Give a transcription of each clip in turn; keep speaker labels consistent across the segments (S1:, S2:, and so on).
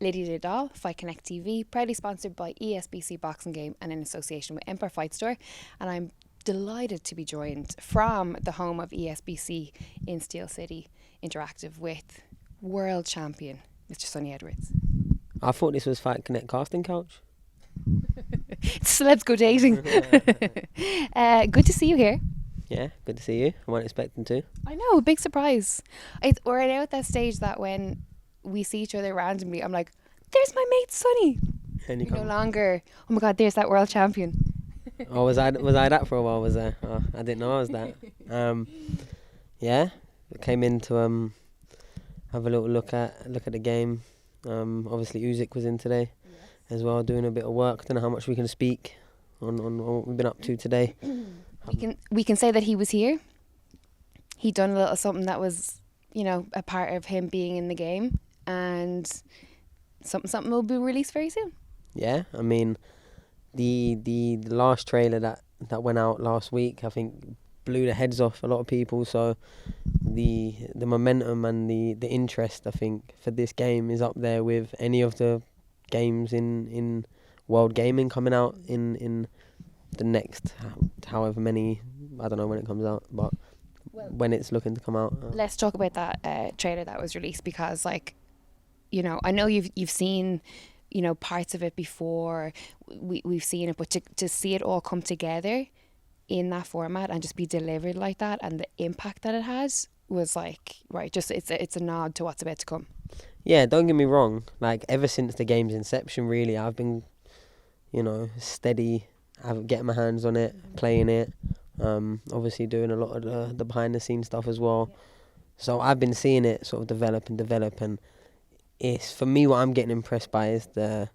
S1: Lydia Didal, Fight Connect TV, proudly sponsored by ESBC Boxing Game and in association with Empire Fight Store. And I'm delighted to be joined from the home of ESBC in Steel City Interactive with world champion Mr. Sunny Edwards.
S2: I thought this was Fight Connect casting couch.
S1: Celebs go dating. Good to see you here.
S2: Yeah, good to see you. I wasn't expecting to.
S1: I know, big surprise. We're now at that stage that when we see each other randomly, I'm like, there's my mate Sunny.
S2: And you
S1: No longer, oh my God, there's that world champion.
S2: Oh, was I that for a while? Was I? Oh, I didn't know I was that. Yeah, I came in to have a little look at the game. Obviously Usyk was in today as well, doing a bit of work. Don't know how much we can speak on what we've been up to today.
S1: We can say that he was here. He'd done a little something that was, a part of him being in the game, and something will be released very soon. Yeah,
S2: I mean, the last trailer that went out last week, I think blew the heads off a lot of people. So the momentum and the interest, I think, for this game is up there with any of the games in world gaming coming out in the next however many, I don't know when it comes out, but when it's looking to come out.
S1: Let's talk about that trailer that was released, because I know you've seen parts of it before. We've seen it, but to see it all come together in that format and just be delivered like that, and the impact that it has was like, right, just it's a nod to what's about to come.
S2: Yeah, don't get me wrong, like ever since the game's inception really, I've been steady, getting my hands on it, playing it, obviously doing a lot of the behind the scenes stuff as well. So I've been seeing it sort of develop, and it's, for me, what I'm getting impressed by is the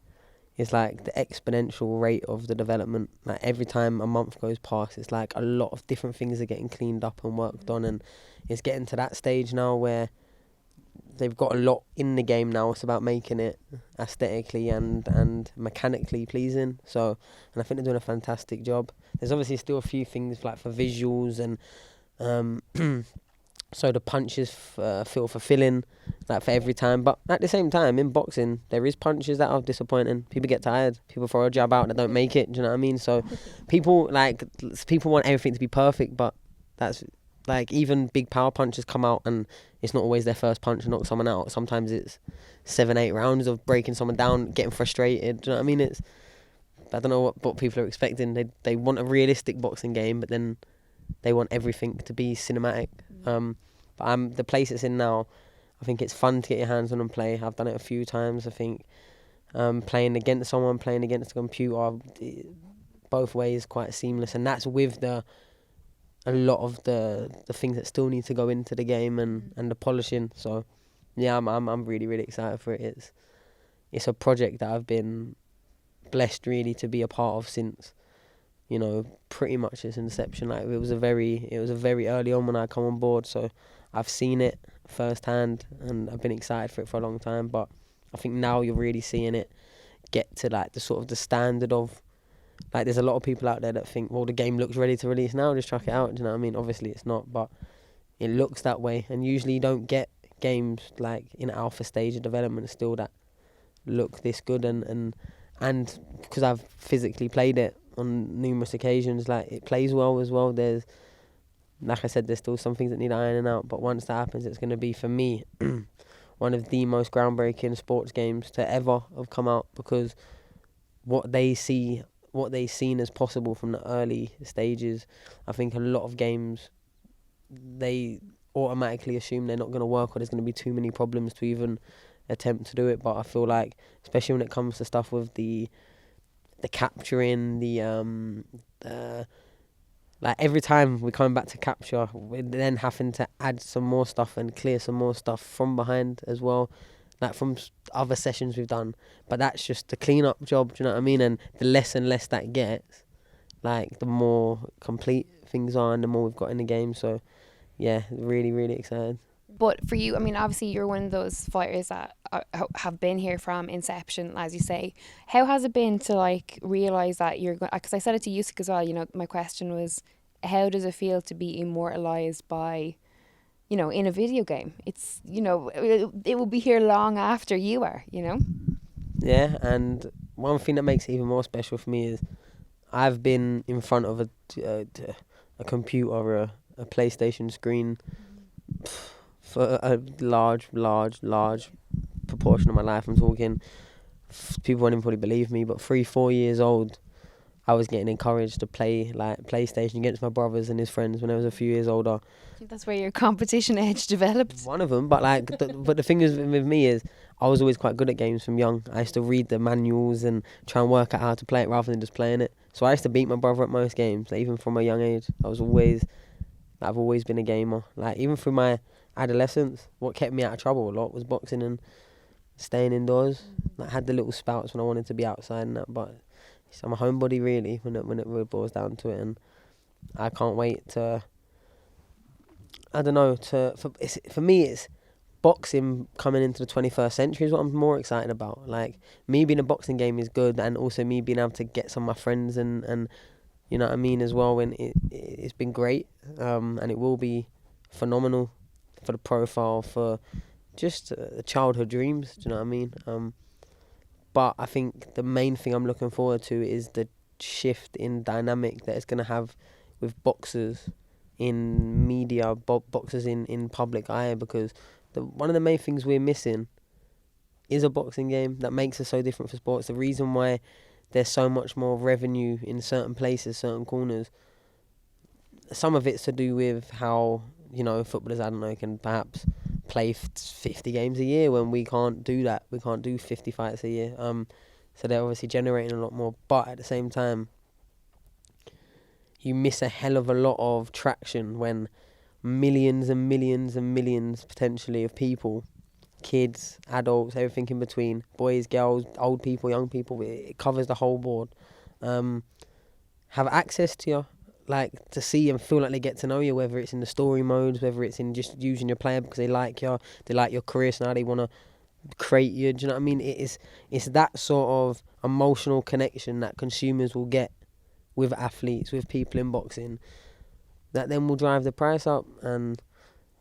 S2: exponential rate of the development. Like every time a month goes past, it's like a lot of different things are getting cleaned up and worked on, and it's getting to that stage now where they've got a lot in the game now. It's about making it aesthetically and mechanically pleasing. So, and I think they're doing a fantastic job. There's obviously still a few things like for visuals and so the punches feel fulfilling, like for every time. But at the same time, in boxing, there is punches that are disappointing. People get tired. People throw a jab out that don't make it. Do you know what I mean? So people want everything to be perfect, but that's like, even big power punches come out and it's not always their first punch to knock someone out. Sometimes it's 7-8 rounds of breaking someone down, getting frustrated. Do you know what I mean? I don't know what people are expecting. They want a realistic boxing game, but then they want everything to be cinematic. But the place it's in now, I think it's fun to get your hands on and play. I've done it a few times. I think playing against someone, playing against a computer, both ways quite seamless, and that's with a lot of the things that still need to go into the game and the polishing. So yeah, I'm really, really excited for it. It's a project that I've been blessed really to be a part of since, pretty much its inception. Like it was a very early on when I come on board, so I've seen it firsthand and I've been excited for it for a long time. But I think now you're really seeing it get to like the sort of the standard of, like, there's a lot of people out there that think, well, the game looks ready to release now, just chuck it out. Do you know what I mean? Obviously it's not, but it looks that way. And usually you don't get games like in alpha stage of development still that look this good. And because I've physically played it on numerous occasions, like it plays well as well. There's, like I said, there's still some things that need ironing out, but once that happens, it's going to be, for me, one of the most groundbreaking sports games to ever have come out, because what they've seen as possible from the early stages, I think a lot of games, they automatically assume they're not going to work, or there's going to be too many problems to even attempt to do it. But I feel like, especially when it comes to stuff with the capturing, like every time we're coming back to capture, we're then having to add some more stuff and clear some more stuff from behind as well, like from other sessions we've done. But that's just the clean-up job, do you know what I mean? And the less and less that gets, like the more complete things are and the more we've got in the game. So yeah, really, really excited.
S1: But for you, I mean, obviously you're one of those fighters that have been here from inception, as you say. How has it been to like realise that you're going, because I said it to Usyk as well, my question was, how does it feel to be immortalised by, in a video game? It's, it will be here long after you are,
S2: Yeah, and one thing that makes it even more special for me is I've been in front of a computer or a PlayStation screen for a large proportion of my life. I'm talking, people won't even probably believe me, but 3-4 years old, I was getting encouraged to play like PlayStation against my brothers and his friends when I was a few years older.
S1: I think that's where your competition edge developed.
S2: One of them, but but the thing is with me is I was always quite good at games from young. I used to read the manuals and try and work out how to play it rather than just playing it. So I used to beat my brother at most games, like, even from a young age. I've always been a gamer. Like even through my adolescence, what kept me out of trouble a lot was boxing and staying indoors. Like, I had the little spouts when I wanted to be outside and that, but I'm a homebody really when it really boils down to it, and I can't wait to. I don't know. For me, it's boxing coming into the 21st century is what I'm more excited about. Like, me being a boxing game is good, and also me being able to get some of my friends and you know what I mean as well. When it's been great, and it will be phenomenal for the profile, for just childhood dreams. Do you know what I mean? But I think the main thing I'm looking forward to is the shift in dynamic that it's going to have with boxers in media, boxers in public eye, because one of the main things we're missing is a boxing game that makes us so different for sports. The reason why there's so much more revenue in certain places, certain corners, some of it's to do with how, footballers, I don't know, can perhaps play 50 games a year when we can't do that. We can't do 50 fights a year. So they're obviously generating a lot more. But at the same time, you miss a hell of a lot of traction when millions and millions and millions potentially of people, kids, adults, everything in between, boys, girls, old people, young people, it covers the whole board, have access to you, like, to see and feel like they get to know you, whether it's in the story modes, whether it's in just using your player because they like you, they like your career, so now they want to create you. Do you know what I mean? It's that sort of emotional connection that consumers will get with athletes, with people in boxing, that then will drive the price up. And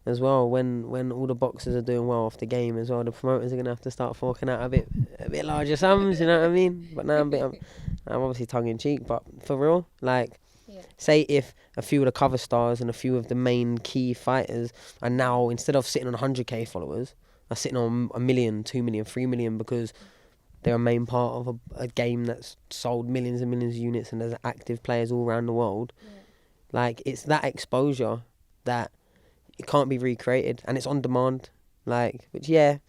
S2: as well, when all the boxers are doing well off the game as well, the promoters are going to have to start forking out a bit larger sums, you know what I mean? But now I'm obviously tongue in cheek, but for real, like, say if a few of the cover stars and a few of the main key fighters are now, instead of sitting on 100k followers, are sitting on 1 million, 2 million, 3 million, because they're a main part of a game that's sold millions and millions of units and there's active players all around the world. Like, it's that exposure that it can't be recreated, and it's on demand. Like, which, yeah,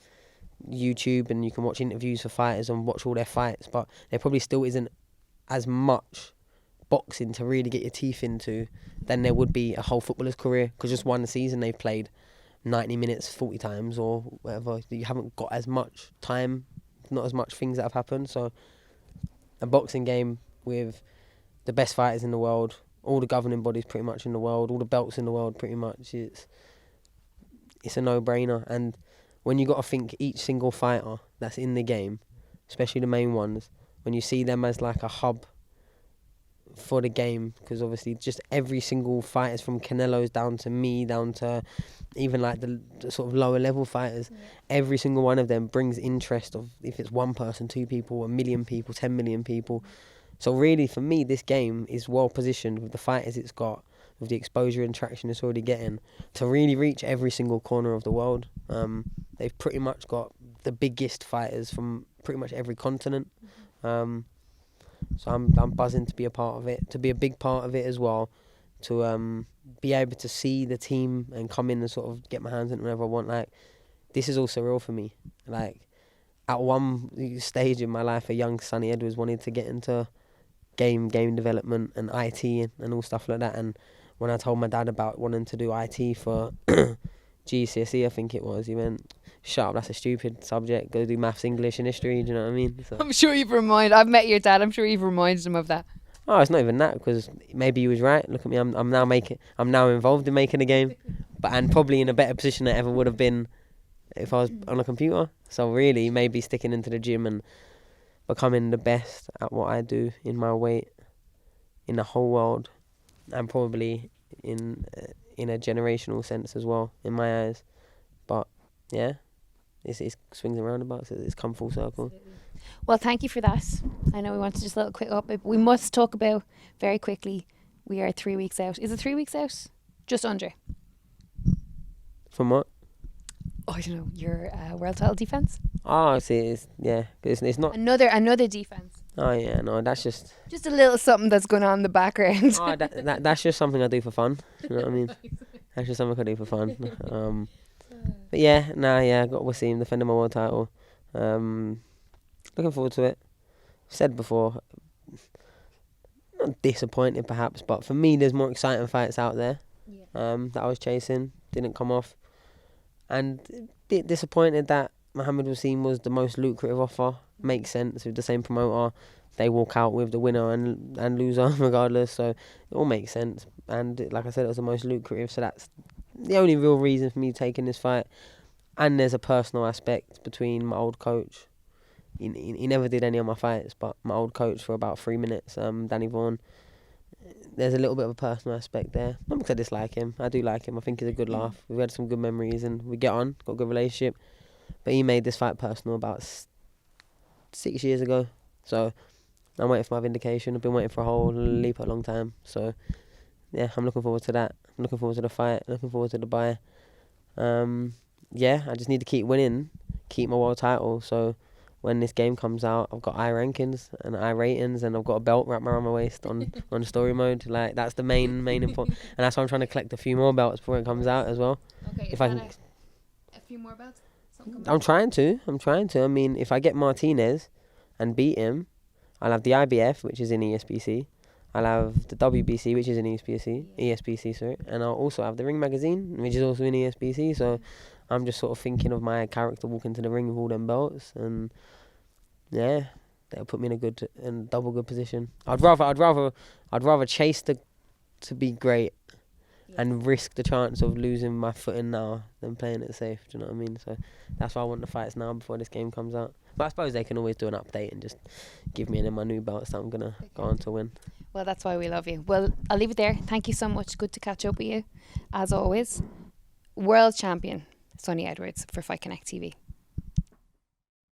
S2: YouTube, and you can watch interviews for fighters and watch all their fights, but there probably still isn't as much boxing to really get your teeth into than there would be a whole footballer's career, because just one season they've played 90 minutes 40 times or whatever. You haven't got as much time, not as much things that have happened. So a boxing game with the best fighters in the world, all the governing bodies pretty much in the world, all the belts in the world pretty much, it's a no-brainer. And when you got to think each single fighter that's in the game, especially the main ones, when you see them as like a hub for the game, because obviously just every single fighters from Canelo's down to me, down to even like the sort of lower level fighters, every single one of them brings interest of, if it's one person, 2 people, 1 million people, 10 million people. So really, for me, this game is well positioned with the fighters it's got, with the exposure and traction it's already getting, to really reach every single corner of the world. They've pretty much got the biggest fighters from pretty much every continent. So I'm buzzing to be a part of it, to be a big part of it as well, to be able to see the team and come in and sort of get my hands in it whenever I want. Like, this is all surreal for me. Like, at one stage in my life, a young Sunny Edwards wanted to get into game development and IT and all stuff like that. And when I told my dad about wanting to do IT for GCSE, I think it was, he went, "Shut up, that's a stupid subject, go do maths, English and history," do you know what I mean? So,
S1: I'm sure I've met your dad, I'm sure you've reminded him of that.
S2: oh, it's not even that, because maybe he was right. Look at me, I'm now involved in making a game, and probably in a better position than I ever would have been if I was on a computer. So really, maybe sticking into the gym and becoming the best at what I do in my weight in the whole world, and probably in a generational sense as well, in my eyes. But yeah, it's swings and roundabouts. It's come full circle.
S1: Well, thank you for that. I know we wanted just a little quick update, but we must talk about very quickly. We are 3 weeks out. Is it 3 weeks out? Just under.
S2: From what?
S1: Oh, I don't know. Your world title defense.
S2: Oh, see, it's not
S1: Another defense.
S2: Oh yeah, no, that's just
S1: a little something that's going on in the background.
S2: oh, that's just something I do for fun. You know what I mean? That's just something I do for fun. But we'll see him defending my world title. Looking forward to it. Said before, not disappointed perhaps, but for me, there's more exciting fights out there. That I was chasing, didn't come off, and a bit disappointed that Mohammed Wasim was the most lucrative offer. Makes sense with the same promoter. They walk out with the winner and loser regardless, so it all makes sense. And like I said, it was the most lucrative, so that's the only real reason for me taking this fight. And there's a personal aspect between my old coach. He never did any of my fights, but my old coach for about 3 minutes, Danny Vaughan. There's a little bit of a personal aspect there. Not because I dislike him. I do like him. I think he's a good laugh. We've had some good memories and we get on, got a good relationship. But he made this fight personal about 6 years ago. So I'm waiting for my vindication. I've been waiting for a whole leap a long time. So yeah, I'm looking forward to that. I'm looking forward to the fight. Looking forward to the buy. I just need to keep winning, keep my world title. So when this game comes out, I've got I rankings and I ratings, and I've got a belt wrapped around my waist on story mode. Like that's the main important, and that's why I'm trying to collect a few more belts before it comes out as well.
S1: Okay,
S2: if I can,
S1: a few more belts.
S2: I'm trying to. I mean, if I get Martinez and beat him, I'll have the IBF, which is in ESBC. I'll have the WBC, which is in ESBC, sorry, and I'll also have the Ring Magazine, which is also in ESBC. So I'm just sort of thinking of my character walking to the ring with all them belts, and yeah, that'll put me in a good and double good position. I'd rather chase to be great and risk the chance of losing my footing now than playing it safe. Do you know what I mean? So that's why I want the fights now before this game comes out. But I suppose they can always do an update and just give me any of my new belts that I'm gonna go on to win.
S1: Well, that's why we love you. Well, I'll leave it there. Thank you so much. Good to catch up with you, as always. World champion Sunny Edwards for Fight Connect TV.